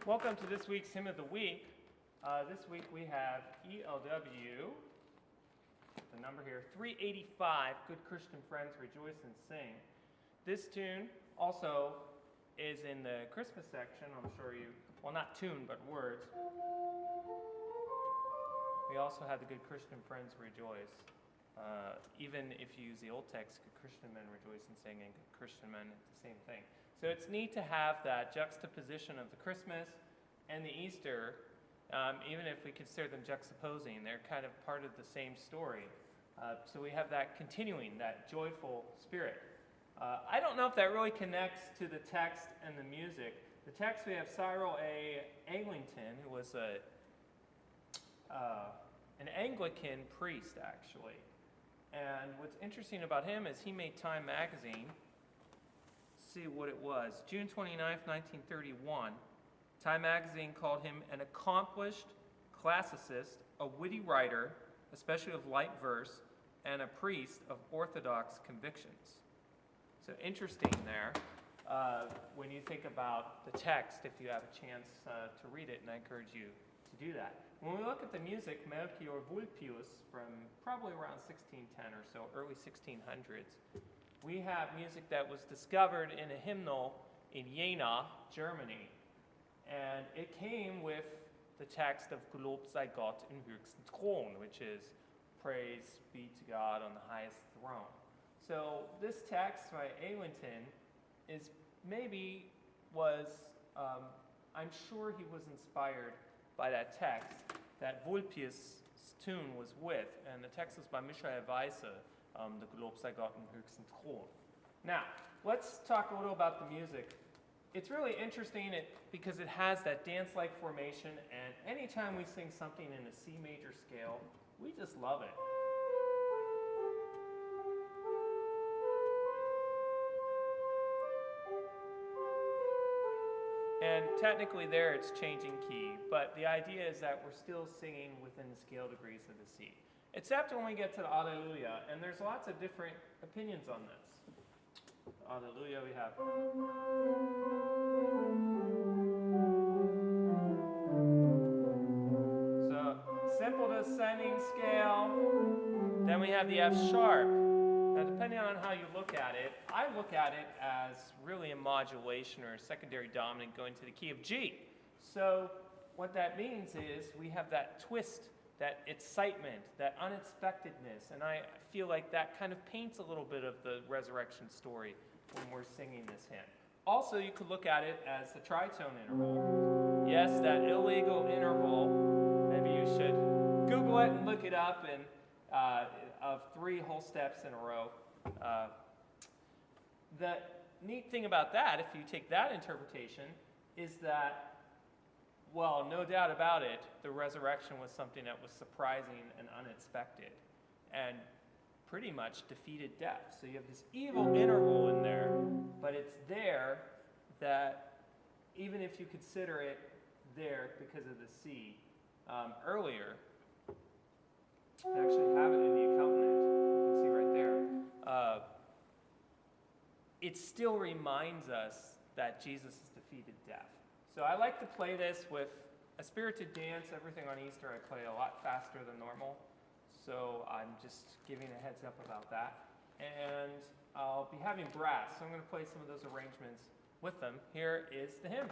Welcome to this week's Hymn of the Week. This week we have ELW, the number here, 385, Good Christian Friends, Rejoice and Sing. This tune also is in the Christmas section, I'm sure you, well not tune, but words. We also have the Good Christian Friends, Rejoice. Even if you use the old text, Good Christian Men Rejoice and Sing, and Good Christian Men, it's the same thing. So it's neat to have that juxtaposition of the Christmas and the Easter, even if we consider them juxtaposing, they're kind of part of the same story. So we have that continuing, that joyful spirit. I don't know if that really connects to the text and the music. The text, we have Cyril A. Eglinton, who was an Anglican priest, actually. And what's interesting about him is he made Time magazine. Let's see what it was. June 29th, 1931. Time magazine called him an accomplished classicist, a witty writer, especially of light verse, and a priest of orthodox convictions. So interesting there. When you think about the text, if you have a chance to read it, and I encourage you to do that. When we look at the music, Melchior Vulpius from probably around 1610 or so, early 1600s, we have music that was discovered in a hymnal in Jena, Germany. And it came with the text of Gelobt sei Gott im höchsten Thron, which is praise be to God on the highest throne. So this text by Eglinton is I'm sure he was inspired by that text that Vulpius' tune was with, and the text was by Michael Weisse, the Gelobt sei Gott im höchsten Thron. Now, let's talk a little about the music. It's really interesting because it has that dance-like formation, and anytime we sing something in a C major scale, we just love it. And technically there it's changing key, but the idea is that we're still singing within the scale degrees of the C. Except when we get to the Alleluia, and there's lots of different opinions on this. Alleluia, we have. So, simple descending scale. Then we have the F sharp. Now, depending on how you look at it, I look at it as really a modulation or a secondary dominant going to the key of G. So, what that means is we have that twist, that excitement, that unexpectedness, and I feel like that kind of paints a little bit of the resurrection story when we're singing this hymn. Also, you could look at it as the tritone interval. Yes, that illegal interval, maybe you should Google it and look it up, and of 3 whole steps in a row. The neat thing about that, if you take that interpretation, is that, well, no doubt about it, the resurrection was something that was surprising and unexpected, and pretty much defeated death. So you have this evil interval in there, but it's there that even if you consider it there because of the C earlier, you actually have it in the accompaniment. You can see right there. It still reminds us that Jesus has defeated death. So I like to play this with a spirited dance. Everything on Easter I play a lot faster than normal. So I'm just giving a heads up about that. And I'll be having brass, so I'm going to play some of those arrangements with them. Here is the hymn.